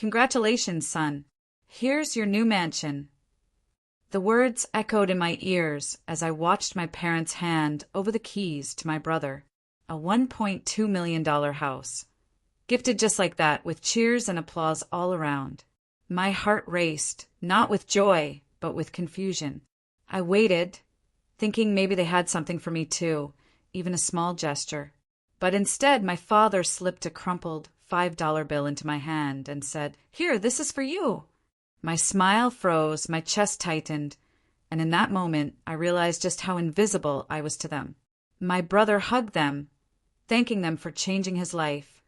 Congratulations, son. Here's your new mansion." The words echoed in my ears as I watched my parents hand over the keys to my brother. A $1.2 million house. Gifted just like that, with cheers and applause all around. My heart raced, not with joy, but with confusion. I waited, thinking maybe they had something for me too, even a small gesture. But instead, my father slipped a crumpled $5 bill into my hand and said, "Here, this is for you." My smile froze, my chest tightened, and in that moment, I realized just how invisible I was to them. My brother hugged them, thanking them for changing his life,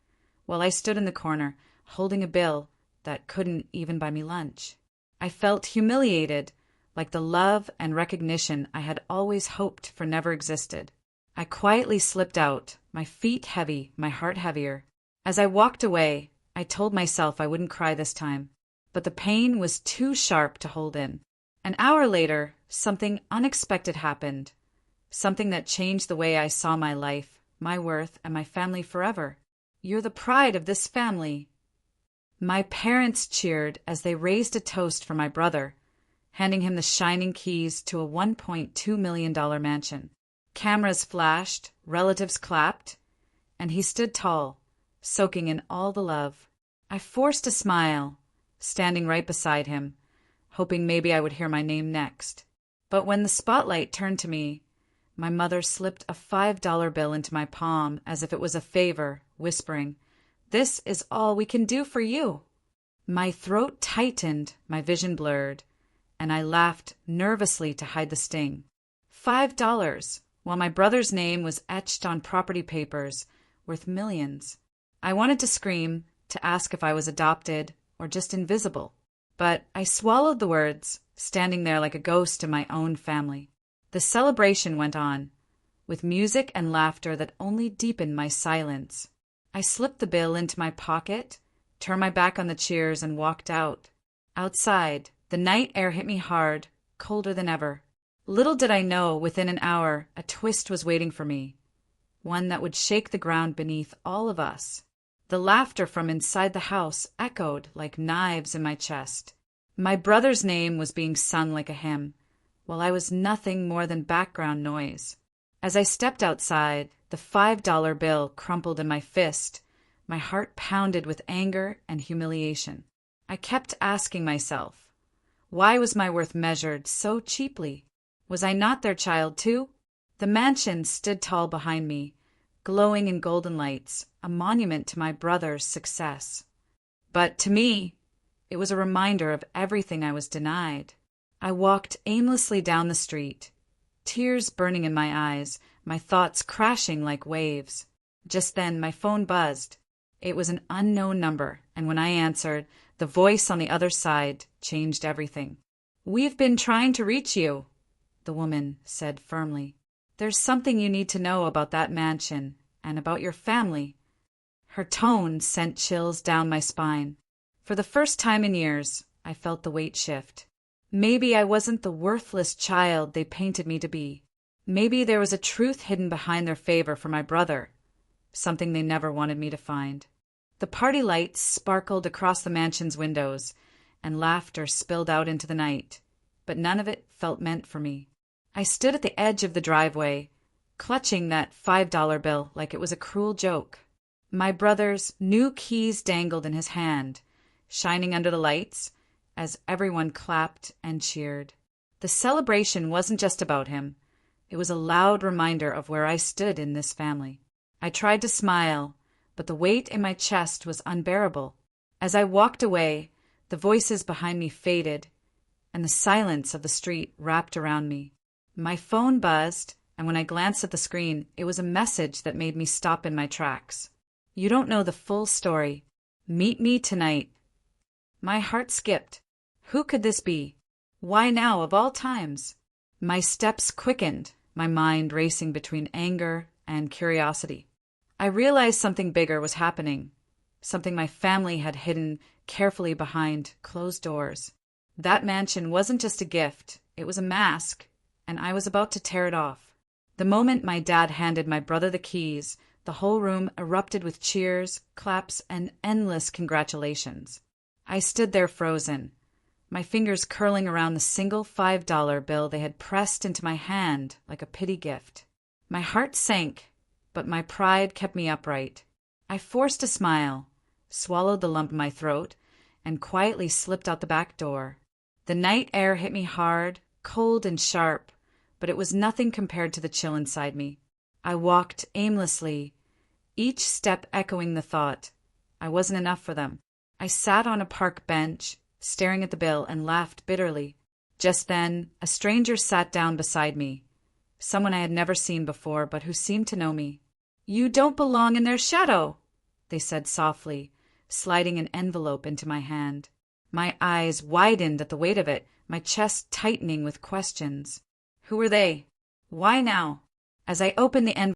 while I stood in the corner, holding a bill that couldn't even buy me lunch. I felt humiliated, like the love and recognition I had always hoped for never existed. I quietly slipped out, my feet heavy, my heart heavier. As I walked away, I told myself I wouldn't cry this time, but the pain was too sharp to hold in. An hour later, something unexpected happened, something that changed the way I saw my life, my worth, and my family forever. "You're the pride of this family." My parents cheered as they raised a toast for my brother, handing him the shining keys to a $1.2 million mansion. Cameras flashed, relatives clapped, and he stood tall, soaking in all the love. I forced a smile, standing right beside him, hoping maybe I would hear my name next. But when the spotlight turned to me, my mother slipped a $5 bill into my palm as if it was a favor, whispering, "This is all we can do for you." My throat tightened, my vision blurred, and I laughed nervously to hide the sting. $5, while my brother's name was etched on property papers worth millions. I wanted to scream, to ask if I was adopted or just invisible. But I swallowed the words, standing there like a ghost in my own family. The celebration went on, with music and laughter that only deepened my silence. I slipped the bill into my pocket, turned my back on the cheers, and walked out. Outside, the night air hit me hard, colder than ever. Little did I know, within an hour, a twist was waiting for me, one that would shake the ground beneath all of us. The laughter from inside the house echoed like knives in my chest. My brother's name was being sung like a hymn, while I was nothing more than background noise. As I stepped outside, the $5 bill crumpled in my fist. My heart pounded with anger and humiliation. I kept asking myself, why was my worth measured so cheaply? Was I not their child too? The mansion stood tall behind me, glowing in golden lights, a monument to my brother's success. But to me, it was a reminder of everything I was denied. I walked aimlessly down the street, tears burning in my eyes, my thoughts crashing like waves. Just then, my phone buzzed. It was an unknown number, and when I answered, the voice on the other side changed everything. "We've been trying to reach you," the woman said firmly. "There's something you need to know about that mansion and about your family." Her tone sent chills down my spine. For the first time in years, I felt the weight shift. Maybe I wasn't the worthless child they painted me to be. Maybe there was a truth hidden behind their favor for my brother, something they never wanted me to find. The party lights sparkled across the mansion's windows, and laughter spilled out into the night, but none of it felt meant for me. I stood at the edge of the driveway, clutching that $5 bill like it was a cruel joke. My brother's new keys dangled in his hand, shining under the lights, as everyone clapped and cheered. The celebration wasn't just about him. It was a loud reminder of where I stood in this family. I tried to smile, but the weight in my chest was unbearable. As I walked away, the voices behind me faded, and the silence of the street wrapped around me. My phone buzzed, and when I glanced at the screen, it was a message that made me stop in my tracks. "You don't know the full story. Meet me tonight." My heart skipped. Who could this be? Why now, of all times? My steps quickened, my mind racing between anger and curiosity. I realized something bigger was happening, something my family had hidden carefully behind closed doors. That mansion wasn't just a gift, it was a mask, and I was about to tear it off. The moment my dad handed my brother the keys, the whole room erupted with cheers, claps, and endless congratulations. I stood there frozen, my fingers curling around the single $5 bill they had pressed into my hand like a pity gift. My heart sank, but my pride kept me upright. I forced a smile, swallowed the lump in my throat, and quietly slipped out the back door. The night air hit me hard, cold and sharp, but it was nothing compared to the chill inside me. I walked aimlessly, each step echoing the thought, I wasn't enough for them. I sat on a park bench, staring at the bill, and laughed bitterly. Just then, a stranger sat down beside me, someone I had never seen before, but who seemed to know me. "You don't belong in their shadow," they said softly, sliding an envelope into my hand. My eyes widened at the weight of it, my chest tightening with questions. Who were they? Why now? As I opened the envelope,